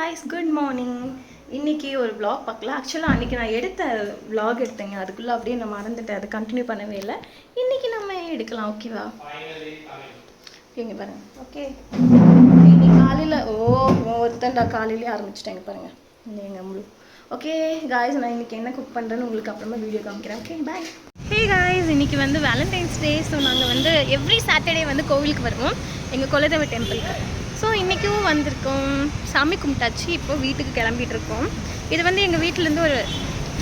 guys, good morning. இன்னைக்கு ஒரு vlog பார்க்கலாம். ஆக்சுவலா அன்னைக்கு நான் எடுத்த vlog எடுத்தேங்க. அதுக்குள்ள அப்படியே நான் மறந்துட்டேன். அதை கண்டினியூ பண்ணவே இல்லை. இன்னைக்கு நம்ம எடுக்கலாம். ஓகேவா? இங்க பாருங்க. ஓகே. இன்னைக்கு காலையில ஒருத்தண்டா காலையிலே ஆரம்பிச்சிட்டேங்க பாருங்க. நீங்க முழு. ஓகே guys, நான் இன்னைக்கு என்ன குக் பண்றேன்னு உங்களுக்கு அப்புறமா வீடியோ காமிக்கிறேன். Okay bye. ஹே guys, இன்னைக்கு வந்து வேலண்டைன்ஸ் டே. ஸோ நாங்கள் வந்து எவ்ரி சாட்டர்டே வந்து கோவிலுக்கு வருவோம் எங்கள் குலதெய்வ டெம்பிளுக்கு. ஸோ இன்றைக்கும் வந்திருக்கோம், சாமி கும்பிட்டாச்சு. இப்போ வீட்டுக்கு கிளம்பிட்டு இருக்கோம். இது வந்து எங்கள் வீட்டிலேருந்து ஒரு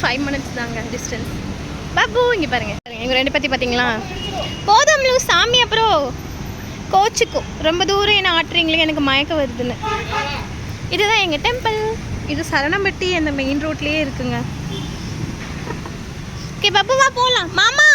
5 minutes தாங்க டிஸ்டன்ஸ். பாபு இங்கே பாருங்கள், எங்கள் ரெண்டு பற்றி பார்த்தீங்களா? போதும்லு சாமி அப்புறம் கோச்சுக்கும் ரொம்ப தூரம் என்ன ஆட்டுறீங்களே, எனக்கு மயக்க வருதுன்னு. இதுதான் எங்கள் டெம்பிள். இது சரணம்பட்டி அந்த மெயின் ரோட்லேயே இருக்குங்க. ஓகே பாபு வா போகலாம். மாமா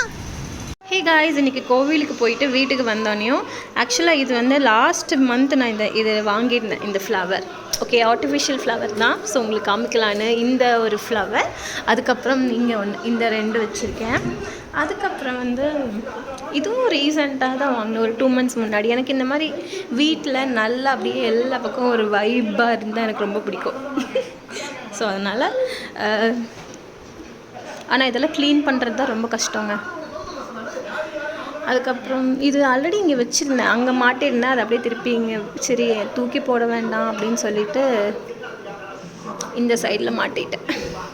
ஹே காய்ஸ், இன்றைக்கி கோவிலுக்கு போயிட்டு வீட்டுக்கு வந்தோடனையும் ஆக்சுவலாக இது வந்து லாஸ்ட் மந்த் நான் இது வாங்கியிருந்தேன். இந்த ஃப்ளவர் ஓகே, ஆர்டிஃபிஷியல் ஃப்ளவர் தான். ஸோ உங்களுக்கு காமிக்கலான்னு இந்த ஒரு ஃப்ளவர், அதுக்கப்புறம் இங்கே இந்த 2 வச்சுருக்கேன். அதுக்கப்புறம் வந்து இதுவும் ரீசெண்டாக தான் வாங்கினேன், ஒரு 2 months முன்னாடி. எனக்கு இந்த மாதிரி வீட்டில் நல்லா அப்படியே எல்லா பக்கம் ஒரு வைப்பாக இருந்தால் எனக்கு ரொம்ப பிடிக்கும். ஸோ அதனால் ஆனால் இதெல்லாம் க்ளீன் பண்ணுறது தான் ரொம்ப கஷ்டங்க. அதுக்கப்புறம் இது ஆல்ரெடி இங்கே வச்சுருந்தேன், அங்கே மாட்டியிருந்தேன். அதை அப்படியே திருப்பி இங்கே சரி தூக்கி போட வேண்டாம் அப்படின்னு சொல்லிட்டு இந்த சைடில் மாட்டிட்டேன்.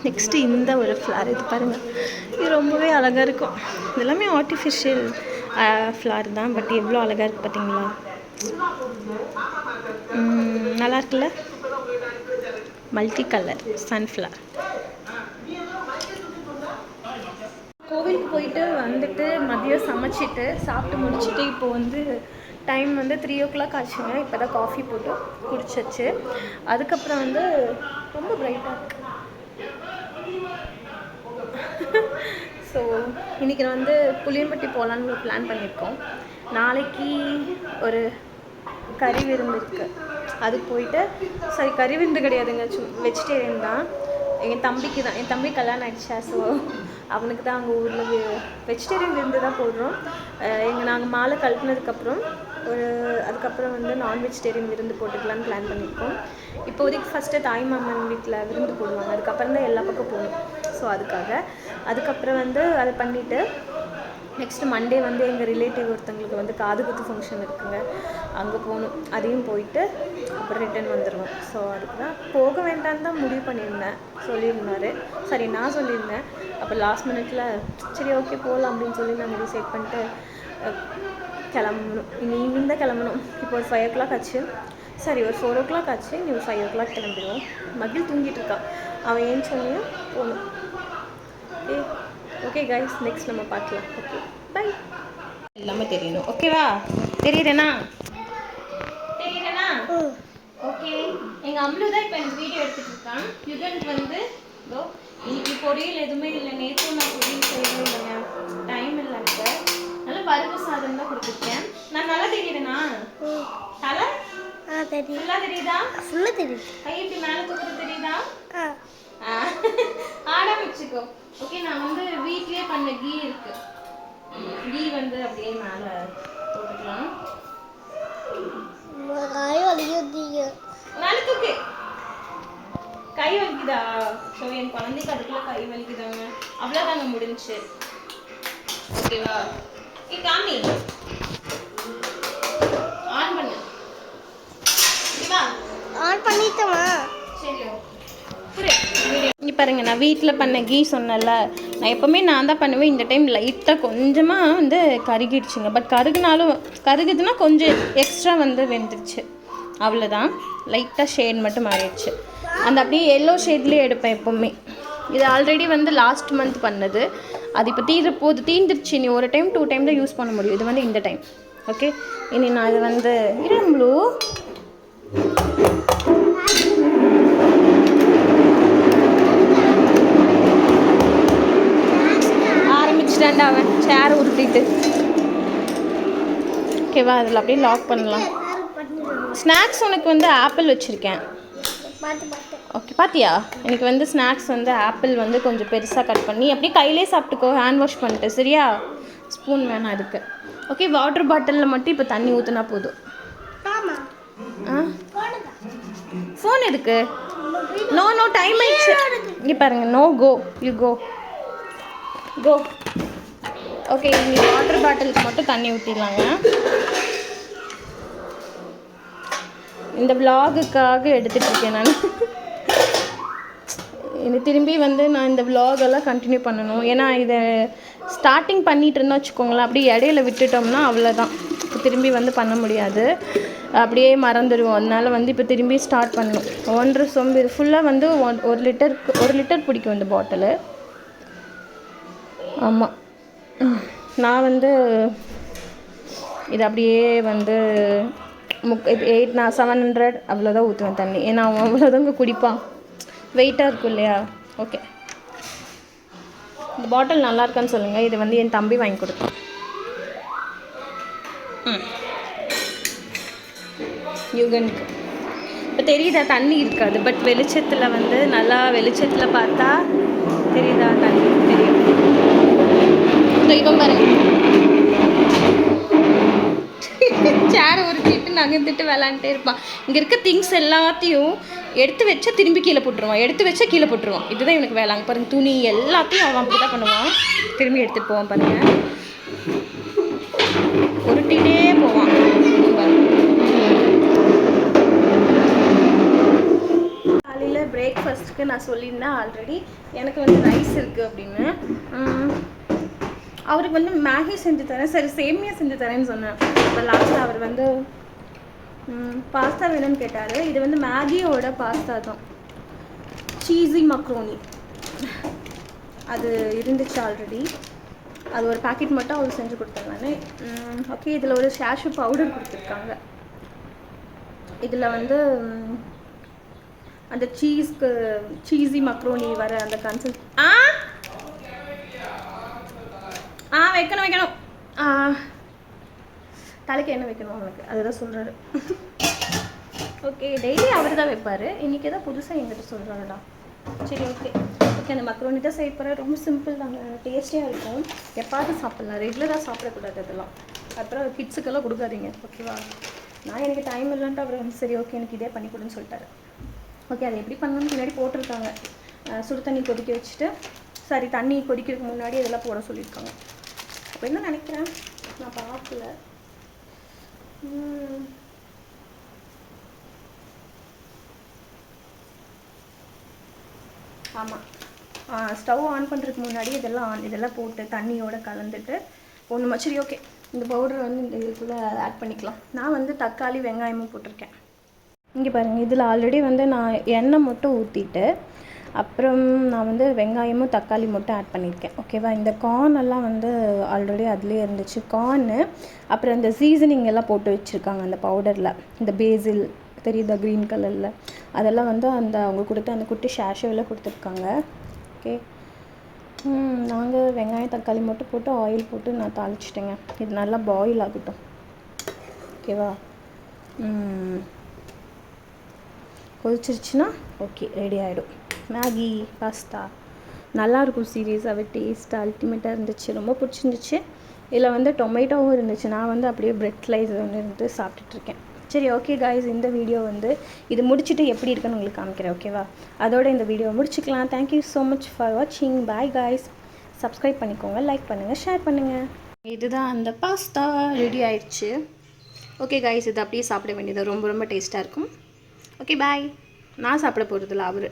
நெக்ஸ்ட்டு இந்த ஒரு ஃப்ளவர், இது பாருங்கள், இது ரொம்பவே அழகாக இருக்கும். இதெல்லாமே ஆர்டிஃபிஷியல் ஃப்ளவர் தான், பட் எவ்வளோ அழகாக இருக்குது பார்த்தீங்களா? நல்லா இருக்குல்ல? Multi colour sunflower. கோவிலுக்கு போயிட்டு வந்துட்டு மதியம் சமைச்சிட்டு சாப்பிட்டு முடிச்சுட்டு இப்போ வந்து டைம் வந்து 3 o'clock ஆச்சுங்க. இப்போ தான் காஃபி போட்டு குடிச்சிச்சு. அதுக்கப்புறம் வந்து ரொம்ப பிரைட்டாக இருக்கு. ஸோ இன்றைக்கி நான் வந்து புளியம்பட்டி போகலான்னு ஒரு பிளான் பண்ணியிருக்கோம். நாளைக்கு ஒரு கறி விருந்து இருக்குது, அது போயிட்டு சரி கறி விருந்து கிடையாதுங்க, வெஜிடேரியன் தான். என் தம்பிக்கு தான், என் தம்பி கல்யாணம் ஆகிடுச்சா, ஸோ அவனுக்கு தான் அங்கே ஊரில் வெஜிடேரியன் விருந்து தான் போடுறோம். நாங்கள் மாலை கழட்டினதுக்கப்புறம் அதுக்கப்புறம் வந்து நான் வெஜிடேரியன் விருந்து போட்டுக்கலான்னு பிளான் பண்ணியிருக்கோம். இப்போதைக்கு ஃபஸ்ட்டு தாய்மாமன் வீட்டில் விருந்து போடுவாங்க, அதுக்கப்புறம் தான் எல்லா பக்கம் போகணும். ஸோ அதுக்கப்புறம் வந்து அதை பண்ணிவிட்டு நெக்ஸ்ட்டு மண்டே வந்து எங்கள் ரிலேட்டிவ் ஒருத்தவங்களுக்கு வந்து காது குத்து ஃபங்க்ஷன் இருக்குங்க, அங்கே போகணும். அதையும் போயிட்டு அப்புறம் ரிட்டன் வந்துடுவோம். ஸோ அதுக்கு தான் போக வேண்டான்னு தான் முடிவு பண்ணியிருந்தேன், சொல்லியிருந்தார். சரி நான் சொல்லியிருந்தேன். அப்போ லாஸ்ட் மினிட்ல சரி ஓகே போகலாம் அப்படின்னு சொல்லி நாங்கள் டிசைட் பண்ணிட்டு கிளம்பணும். ஈவினிங் தான் கிளம்பணும். இப்போ ஒரு 5 o'clock ஆச்சு, சரி ஒரு 4 o'clock ஆச்சு, நீ ஒரு 5 o'clock கிளம்பிடுவோம். மகிழ் தூங்கிட்டு இருக்கான், அவன் ஏன்னு சொல்லியும் போகணும். ஓகே கைஸ், நெக்ஸ்ட் நம்ம பார்க்கலாம். Okay bye. எல்லாமே தெரியணும், ஓகேவா? தெரியுறேனா? ஓகே. எங்கள் அம்லு தான் இப்போ எனக்கு வீடியோ எடுத்துகிட்டு இருக்கான். யுகன் வந்து இன்னைக்கு பொரியல் எதுவுமே இல்லை, நேற்று நான் பொரியல் செய்யவே இல்லைங்க, டைம் இல்லை. எனக்கு நல்லா பருப்பு சாதம் தான் கொடுத்துருக்கேன். நான் நல்லா தெரியுறேனா? தலை ஃபுல்லாக தெரியுதா? ஃபுல்லாக தெரியுது. கை இப்படி மேலே தூக்குறது தெரியுதா? ஆரம்பிச்சுக்கோ. ஓகே, நான் வந்து வீட்லயே பண்ண கீ இருக்கு, கீ வந்து அப்படியே மேலே போட்டுக்கலாம். மேலே தூக்கு. கை வலிக்குதா? ஸோ என் குழந்தைக்கு அதுக்குள்ள கை வலிக்குதாங்க. அவ்வளோதாங்க, முடிஞ்சு. ஓகேவா? காமி ஆன் பண்ணு. ஓகேவா? ஆன் பண்ணிட்டோமா? சரி இங்கே பாருங்க, நான் வீட்டில் பண்ண கீ சொன்னல, நான் எப்போவுமே நான் தான் பண்ணுவேன். இந்த டைம் லைட்டாக கொஞ்சமாக வந்து கருகிடுச்சுங்க. பட் கருகுதுன்னா கொஞ்சம் எக்ஸ்ட்ரா வந்து வெந்துருச்சு, அவ்வளோதான். லைட்டாக ஷேட் மட்டும் மாறிடுச்சு. அந்த அப்படியே எல்லோ ஷேட்லேயே எடுப்பேன் எப்போவுமே. இது ஆல்ரெடி வந்து லாஸ்ட் மந்த் பண்ணது, அது இப்போ தீர்ந்துருச்சு. நீ ஒரு டைம் 2 time தான் யூஸ் பண்ண முடியும். இது வந்து இந்த டைம். ஓகே, இனி நான் இது வந்து இரும்பு அவன் சேர் உருட்டிட்டு. ஓகேவா? அதில் அப்படியே லாக் பண்ணலாம். ஸ்நாக்ஸ் உனக்கு வந்து ஆப்பிள் வச்சுருக்கேன். ஓகே பார்த்தியா? எனக்கு வந்து ஸ்நாக்ஸ் வந்து ஆப்பிள் வந்து கொஞ்சம் பெருசாக கட் பண்ணி அப்படியே கையிலே சாப்பிட்டுக்கோ, ஹேண்ட் வாஷ் பண்ணிட்டு. சரியா? ஸ்பூன் வேணாம் அதுக்கு. ஓகே, வாட்டர் பாட்டிலில் மட்டும் இப்போ தண்ணி ஊற்றினா போதும். ஃபோன் எதுக்கு? நோ நோ டைம் ஆயிடுச்சு. இங்கே பாருங்க, no go, you go go. Okay, இங்கே வாட்டர் பாட்டிலுக்கு மட்டும் தண்ணி ஊற்றிடலாங்க. இந்த விலாகுக்காக எடுத்துகிட்டு இருக்கேன் நான். எனக்கு திரும்பி வந்து நான் இந்த விலாகெல்லாம் கண்டினியூ பண்ணணும். ஏன்னா இதை ஸ்டார்டிங் பண்ணிகிட்டு இருந்தால் வச்சுக்கோங்களேன், அப்படியே இடையில விட்டுட்டோம்னா அவ்வளோதான், திரும்பி வந்து பண்ண முடியாது, அப்படியே மறந்துடுவோம். அதனால் வந்து இப்போ திரும்பி ஸ்டார்ட் பண்ணணும். 1.5 சொம்பு இது ஃபுல்லாக வந்து 1 லிட்டர் பிடிக்கும் இந்த பாட்டிலு. ஆமாம், நான் வந்து இது அப்படியே வந்து 700 அவ்வளோதான் ஊற்றுவேன் தண்ணி. ஏன்னா அவன் அவ்வளோதாங்க குடிப்பான், வெயிட்டாக இருக்கும் இல்லையா. ஓகே, இந்த பாட்டில் நல்லா இருக்கான்னு சொல்லுங்கள். இது வந்து என் தம்பி வாங்கி கொடுத்தான். யுகனுக்கு இப்போ தெரியுதா தண்ணி இருக்காது, பட் வெளிச்சத்தில் வந்து நல்லா வெளிச்சத்தில் பார்த்தா தெரியுதா தண்ணி தெரியும். இவன் பாருங்க சேரை உருட்டிட்டு நகர்ந்துட்டு விளாண்டுட்டே இருப்பான். இங்கே இருக்க திங்ஸ் எல்லாத்தையும் எடுத்து வச்சா திரும்பி கீழே போட்டுருவான், எடுத்து வச்சா கீழே போட்டுருவான். இதுதான் எனக்கு வேலை. அங்கே பாருங்க, துணி எல்லாத்தையும் அவன் அப்படி தான் பண்ணுவான், திரும்பி எடுத்துகிட்டு போவான் பாருங்க, உருட்டிகிட்டே போவான். காலையில் பிரேக்ஃபாஸ்ட்டுக்கு நான் சொல்லியிருந்தேன் ஆல்ரெடி, எனக்கு வந்து ரைஸ் இருக்குது அப்படின்னு. அவருக்கு வந்து மேகி செஞ்சு தரேன், சரி சேமியா செஞ்சு தரேன்னு சொன்னேன். அப்போ லாஸ்ட்டாக அவர் வந்து பாஸ்தா வேணும்னு கேட்டார். இது வந்து மேகியோட பாஸ்தா தான், சீஸி மக்ரோனி. அது இருந்துச்சு ஆல்ரெடி, அது ஒரு பேக்கெட் மட்டும் அவர் செஞ்சு கொடுத்தேன் நான். ஓகே, இதில் ஒரு ஷேஷு பவுடர் கொடுத்துருக்காங்க. இதில் வந்து அந்த சீஸி மக்ரோனி வர அந்த கன்செப்ட் வைக்கணும். தலைக்கு என்ன வைக்கணும் அவனுக்கு, அதுதான் சொல்கிறாரு. ஓகே, டெய்லி அவர் தான் வைப்பார், இன்றைக்கி தான் புதுசாக எங்கிட்ட சொல்கிறாருடா. சரி, ஓகே ஓகே, அந்த மக்ரோனி தான் செய்ய போகிறேன். ரொம்ப சிம்பிள் தாங்க, டேஸ்டியாக இருக்கும். எப்பாவது சாப்பிட்லாம், ரெகுலராக சாப்பிடக்கூடாது அதெல்லாம். அப்புறம் கிட்ஸுக்கெல்லாம் கொடுக்காதீங்க, ஓகேவா. நான் எனக்கு டைம் இல்லைன்ட்டு அவர் வந்து சரி ஓகே எனக்கு இதே பண்ணி கொடுன்னு சொல்லிட்டாரு. ஓகே, அதை எப்படி பண்ணணும்னு முன்னாடி போட்டிருக்காங்க. சுடு தண்ணி கொதிக்க வச்சுட்டு, சரி தண்ணி கொதிக்கிறதுக்கு முன்னாடி இதெல்லாம் போட சொல்லியிருக்காங்க. அப்போ என்ன நினைக்கிறேன், நான் பார்க்கல. ஆமாம், ஸ்டவ் ஆன் பண்ணுறதுக்கு முன்னாடி இதெல்லாம் போட்டு தண்ணியோடு கலந்துட்டு ஒன்று. சரி ஓகே, இந்த பவுடர் வந்து இந்த இதுக்குள்ளே ஆட் பண்ணிக்கலாம். நான் வந்து தக்காளி வெங்காயமும் போட்டிருக்கேன். இங்கே பாருங்கள், இதில் ஆல்ரெடி வந்து நான் எண்ணெய் மட்டும் ஊற்றிட்டு அப்புறம் நான் வந்து வெங்காயமும் தக்காளி மட்டும் ஆட் பண்ணியிருக்கேன், ஓகேவா. இந்த கார்ன் எல்லாம் வந்து ஆல்ரெடி அதுலேயே இருந்துச்சு, கார்னு. அப்புறம் இந்த சீசனிங் எல்லாம் போட்டு வச்சுருக்காங்க அந்த பவுடரில். இந்த பேசில் தெரியுதா க்ரீன் கலரில், அதெல்லாம் வந்து அவங்க கொடுத்து அந்த குட்டி ஷேஷோவில் கொடுத்துருக்காங்க. ஓகே, நாங்கள் வெங்காயம் தக்காளி மட்டும் போட்டு ஆயில் போட்டு நான் தாளிச்சிட்டேங்க. இது நல்லா பாயில் ஆகட்டும், ஓகேவா. கொதிச்சிருச்சுன்னா ஓகே, ரெடி ஆகிடும். மேகி பாஸ்தா நல்லாயிருக்கும், சீரியஸாகவே டேஸ்ட்டு அல்டிமேட்டாக இருந்துச்சு, ரொம்ப பிடிச்சிருந்துச்சு. இதில் வந்து டொமேட்டோவும் இருந்துச்சு. நான் வந்து அப்படியே பிரெட் ஸ்லைஸ் வந்து இருந்து சாப்பிட்டுட்ருக்கேன். சரி ஓகே காய்ஸ், இந்த வீடியோ வந்து இது முடிச்சுட்டு எப்படி இருக்குன்னு உங்களுக்கு காமிக்கிறேன், ஓகேவா. அதோட இந்த வீடியோ முடிச்சுக்கலாம். தேங்க்யூ ஸோ மச் ஃபார் வாட்சிங். Bye guys. சப்ஸ்கிரைப் பண்ணிக்கோங்க, லைக் பண்ணுங்கள், ஷேர் பண்ணுங்கள். இதுதான் அந்த பாஸ்தா ரெடி ஆயிடுச்சு. ஓகே காய்ஸ், இது அப்படியே சாப்பிட வேண்டியது, ரொம்ப ரொம்ப டேஸ்ட்டாக இருக்கும். Okay bye. நான் சாப்பிட போகிறதில்ல, அவர்